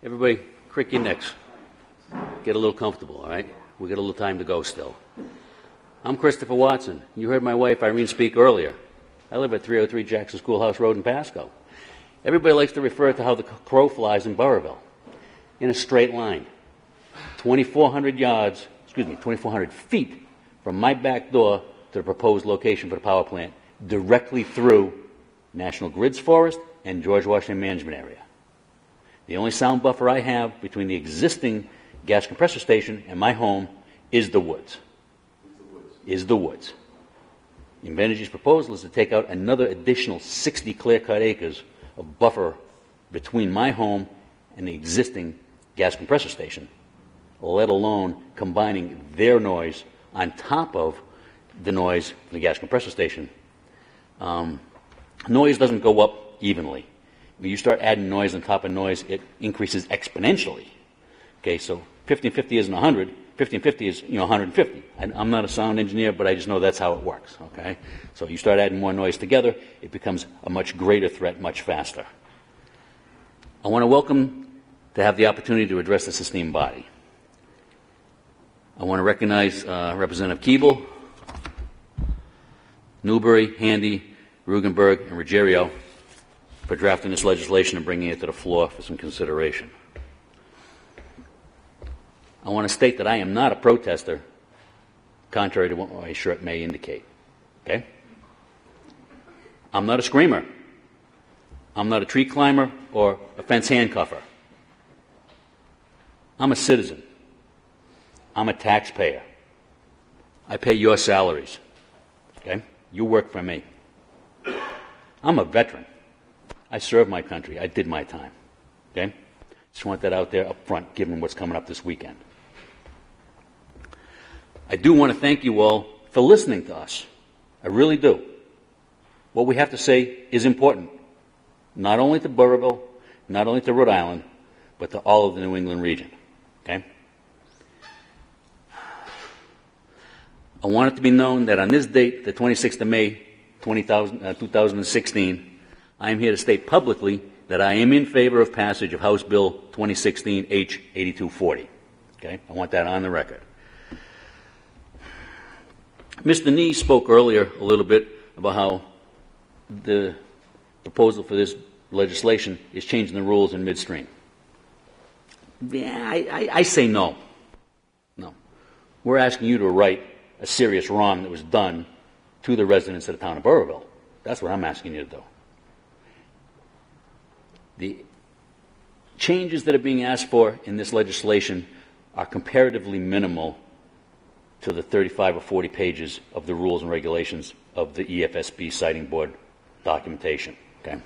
Everybody, crick your necks. Get a little comfortable, all right? We got a little time to go still. I'm Christopher Watson. You heard my wife Irene speak earlier. I live at 303 Jackson Schoolhouse Road in Pasco. Everybody likes to refer to how the crow flies in Burrillville. In a straight line. 2,400 feet from my back door to the proposed location for the power plant, directly through National Grid's forest and George Washington Management Area. The only sound buffer I have between the existing gas compressor station and my home is the woods. Invenergy's proposal is to take out another additional 60 clear-cut acres of buffer between my home and the existing gas compressor station, let alone combining their noise on top of the noise from the gas compressor station. Noise doesn't go up evenly. When you start adding noise on top of noise, it increases exponentially. Okay, so 1550 isn't 100. 1550 is 150. I'm not a sound engineer, but I just know that's how it works. Okay, so you start adding more noise together, it becomes a much greater threat, much faster. I want to welcome to have the opportunity to address this esteemed body. I want to recognize Representative Keeble, Newberry, Handy, Rugenberg, and Ruggiero for drafting this legislation and bringing it to the floor for some consideration. I want to state that I am not a protester, contrary to what my shirt may indicate. Okay? I'm not a screamer. I'm not a tree climber or a fence handcuffer. I'm a citizen. I'm a taxpayer. I pay your salaries. Okay? You work for me. I'm a veteran. I served my country. I did my time. Okay? Just want that out there up front, given what's coming up this weekend. I do want to thank you all for listening to us. I really do. What we have to say is important, not only to Burrillville, not only to Rhode Island, but to all of the New England region. Okay? I want it to be known that on this date, the 26th of May, 2016, I am here to state publicly that I am in favor of passage of House Bill 2016 H8240. Okay? I want that on the record. Mr. Nee spoke earlier a little bit about how the proposal for this legislation is changing the rules in midstream. Yeah, I say no. No. We're asking you to right a serious wrong that was done to the residents of the town of Burrillville. That's what I'm asking you to do. The changes that are being asked for in this legislation are comparatively minimal to the 35 or 40 pages of the rules and regulations of the EFSB Siting Board documentation. Okay?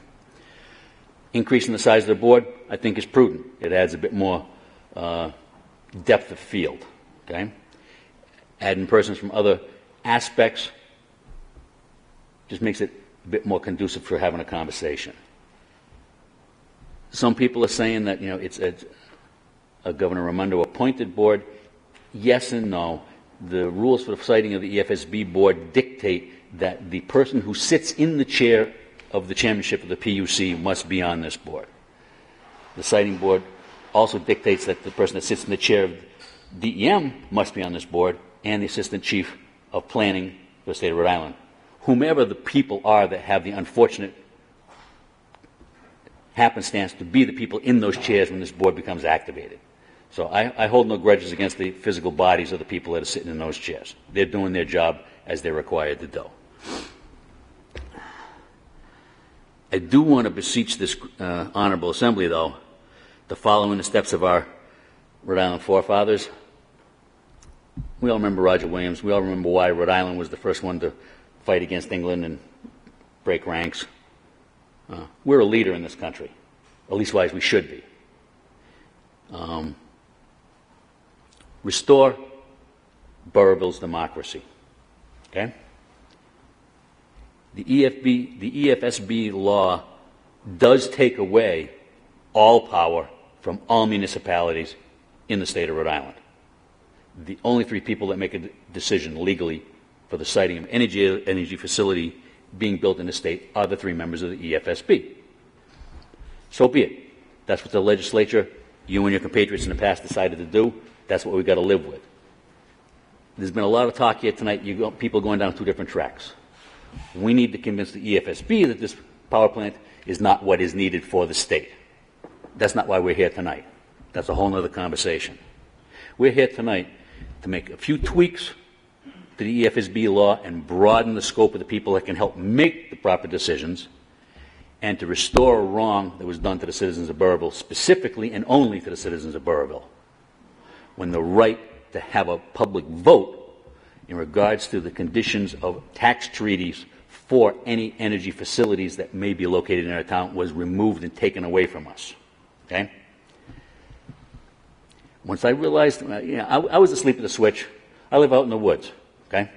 Increasing the size of the board, I think, is prudent. It adds a bit more depth of field. Okay? Adding persons from other aspects just makes it a bit more conducive for having a conversation. Some people are saying that it's a Governor Raimondo appointed board. Yes and no. The rules for the siting of the EFSB board dictate that the person who sits in the chair of the chairmanship of the PUC must be on this board. The siting board also dictates that the person that sits in the chair of DEM must be on this board, and the assistant chief of planning for the state of Rhode Island. Whomever the people are that have the unfortunate happenstance to be the people in those chairs when this board becomes activated. So I hold no grudges against the physical bodies of the people that are sitting in those chairs. They're doing their job as they're required to do. I do want to beseech this honorable assembly, though, to follow in the steps of our Rhode Island forefathers. We all remember Roger Williams. We all remember why Rhode Island was the first one to fight against England and break ranks. We're a leader in this country, at least wise we should be. Restore Burrillville's democracy. Okay? The EFSB law does take away all power from all municipalities in the state of Rhode Island. The only three people that make a decision legally for the siting of energy facility being built in the state are the three members of the EFSB. So be it. That's what the legislature you and your compatriots in the past decided to do, that's what we've got to live with. There's been a lot of talk here tonight, people going down two different tracks. We need to convince the EFSB that this power plant is not what is needed for the state. That's not why we're here tonight. That's a whole other conversation. We're here tonight to make a few tweaks to the EFSB law and broaden the scope of the people that can help make the proper decisions, and to restore a wrong that was done to the citizens of Burrillville, specifically and only to the citizens of Burrillville, when the right to have a public vote in regards to the conditions of tax treaties for any energy facilities that may be located in our town was removed and taken away from us. Okay? Once I realized, I was asleep at the switch. I live out in the woods. Okay?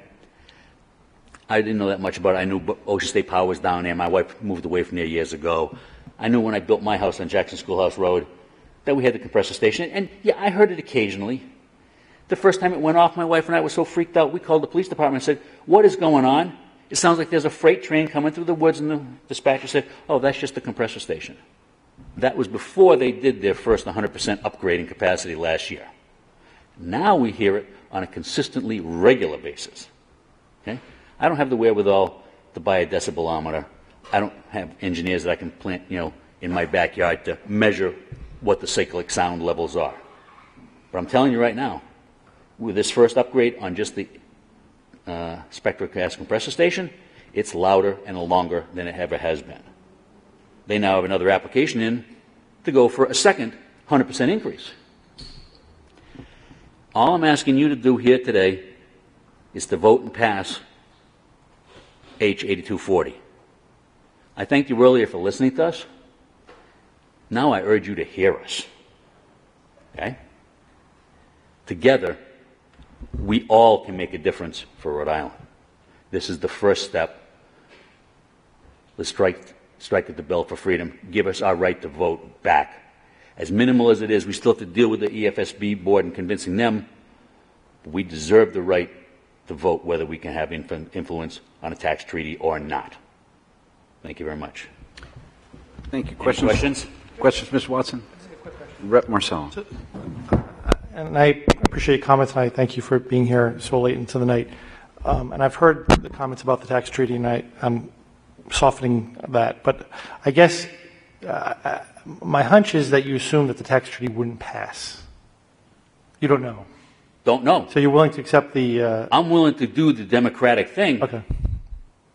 I didn't know that much about it. I knew Ocean State Power was down there. My wife moved away from there years ago. I knew when I built my house on Jackson Schoolhouse Road that we had the compressor station. And yeah, I heard it occasionally. The first time it went off, my wife and I were so freaked out, we called the police department and said, "What is going on? It sounds like there's a freight train coming through the woods." And the dispatcher said, "Oh, that's just the compressor station." That was before they did their first 100% upgrading capacity last year. Now we hear it on a consistently regular basis. Okay? I don't have the wherewithal to buy a decibelmeter. I don't have engineers that I can plant, in my backyard to measure what the cyclic sound levels are. But I'm telling you right now, with this first upgrade on just the Spectra gas compressor station, it's louder and longer than it ever has been. They now have another application in to go for a second 100% increase. All I'm asking you to do here today is to vote and pass H8240. I thanked you earlier for listening to us. Now I urge you to hear us. Okay? Together, we all can make a difference for Rhode Island. This is the first step. Let's strike at the bell for freedom. Give us our right to vote back. As minimal as it is, we still have to deal with the EFSB board and convincing them. But we deserve the right to vote whether we can have influence on a tax treaty or not. Thank you very much. Thank you. Questions? Questions, Mr. Watson? Rep. Marcel. And I appreciate your comments, and I thank you for being here so late into the night. And I've heard the comments about the tax treaty, and I'm softening that. But I guess my hunch is that you assume that the tax treaty wouldn't pass. You don't know. Don't know. So you're willing to accept the... I'm willing to do the democratic thing, Okay.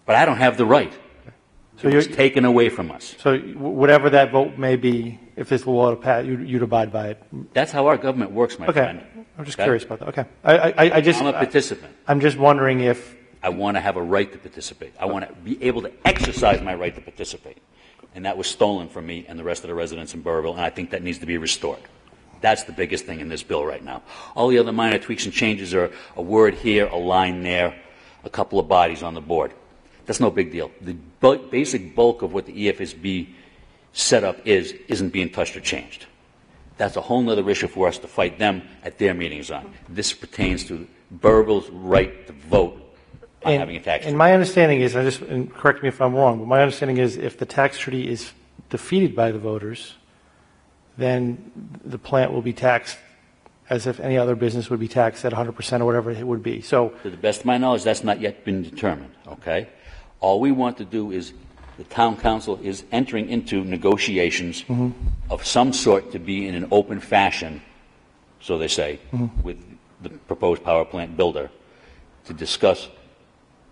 but I don't have the right. So It's taken away from us. So whatever that vote may be, if there's a law to pass, you'd abide by it. That's how our government works, my friend. Okay. I'm just curious about that. Okay. I'm a participant. I'm just wondering if... I want to have a right to participate. I want to be able to exercise my right to participate. And that was stolen from me and the rest of the residents in Burrillville, and I think that needs to be restored. That's the biggest thing in this bill right now. All the other minor tweaks and changes are a word here, a line there, a couple of bodies on the board. That's no big deal. The basic bulk of what the EFSB setup isn't being touched or changed. That's a whole other issue for us to fight them at their meetings on. This pertains to Burrillville's right to vote on having a tax treaty. And my understanding is, and correct me if I'm wrong, but my understanding is if the tax treaty is defeated by the voters, then the plant will be taxed as if any other business would be taxed at 100% or whatever it would be. So, to the best of my knowledge, that's not yet been determined, okay? All we want to do is, the town council is entering into negotiations of some sort to be in an open fashion, so they say, with the proposed power plant builder, to discuss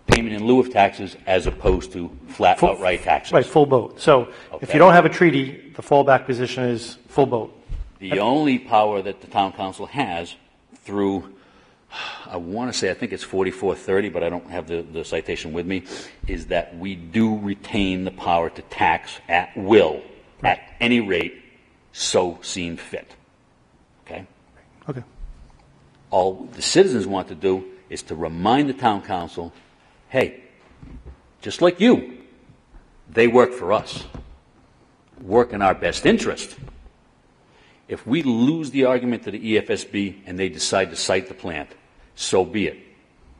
payment in lieu of taxes as opposed to flat outright taxes. right, full vote. So if you don't have a treaty, the fallback position is full vote. The only power that the town council has through, I want to say, I think it's 4430, but I don't have the citation with me, is that we do retain the power to tax at will, at any rate, so seen fit. Okay? Okay. All the citizens want to do is to remind the town council, hey, just like you, they work for us, work in our best interest. If we lose the argument to the EFSB and they decide to cite the plant, so be it.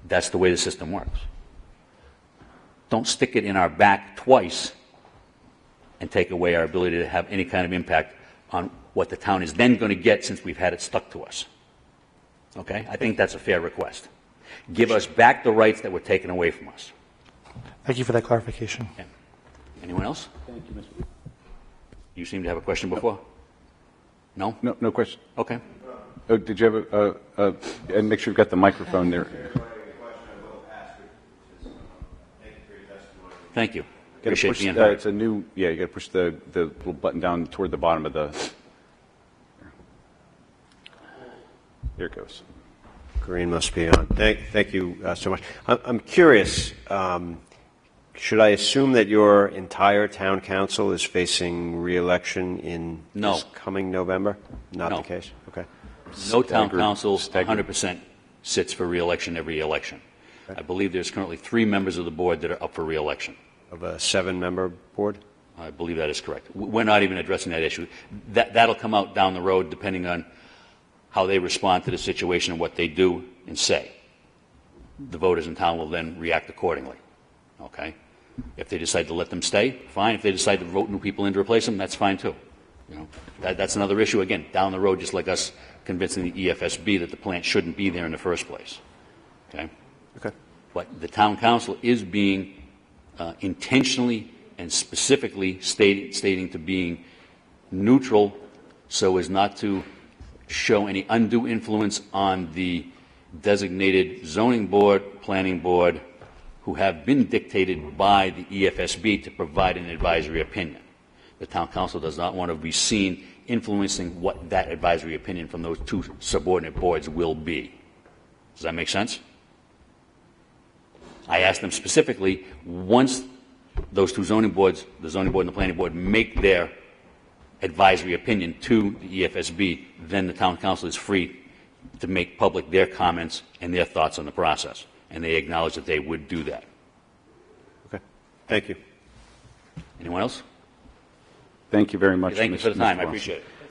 That's the way the system works. Don't stick it in our back twice and take away our ability to have any kind of impact on what the town is then going to get since we've had it stuck to us. Okay? I think that's a fair request. Give us back the rights that were taken away from us. Thank you for that clarification. Okay. Anyone else? Thank you, Mr. You seem to have a question before? No? No question. Okay. Oh, did you have and make sure you've got the microphone there. Thank you. Gotta Appreciate push, the invite. it's a new, yeah, you got to push the little button down toward the bottom of the, there it goes. Green must be on. Thank you so much. I'm curious, should I assume that your entire town council is facing re-election in No. this coming November? Not No. the case? Okay. No town council Staggered. 100% sits for re-election every election. I believe there's currently 3 members of the board that are up for re-election. Of a 7-member board? I believe that is correct. We're not even addressing that issue. That'll come out down the road depending on how they respond to the situation and what they do and say. The voters in town will then react accordingly. Okay? If they decide to let them stay, fine. If they decide to vote new people in to replace them, that's fine too. You know, that's another issue, again, down the road, just like us convincing the EFSB that the plant shouldn't be there in the first place. Okay? Okay. But the town council is being intentionally and specifically stating to being neutral so as not to show any undue influence on the designated zoning board, planning board, who have been dictated by the EFSB to provide an advisory opinion. The town council does not want to be seen influencing what that advisory opinion from those 2 subordinate boards will be. Does that make sense? I asked them specifically, once those 2 zoning boards, the zoning board and the planning board, make their advisory opinion to the EFSB, then the town council is free to make public their comments and their thoughts on the process. And they acknowledge that they would do that. Okay. Thank you. Anyone else? Thank you very much. Thank you for the Mr. time. I Watson. appreciate it.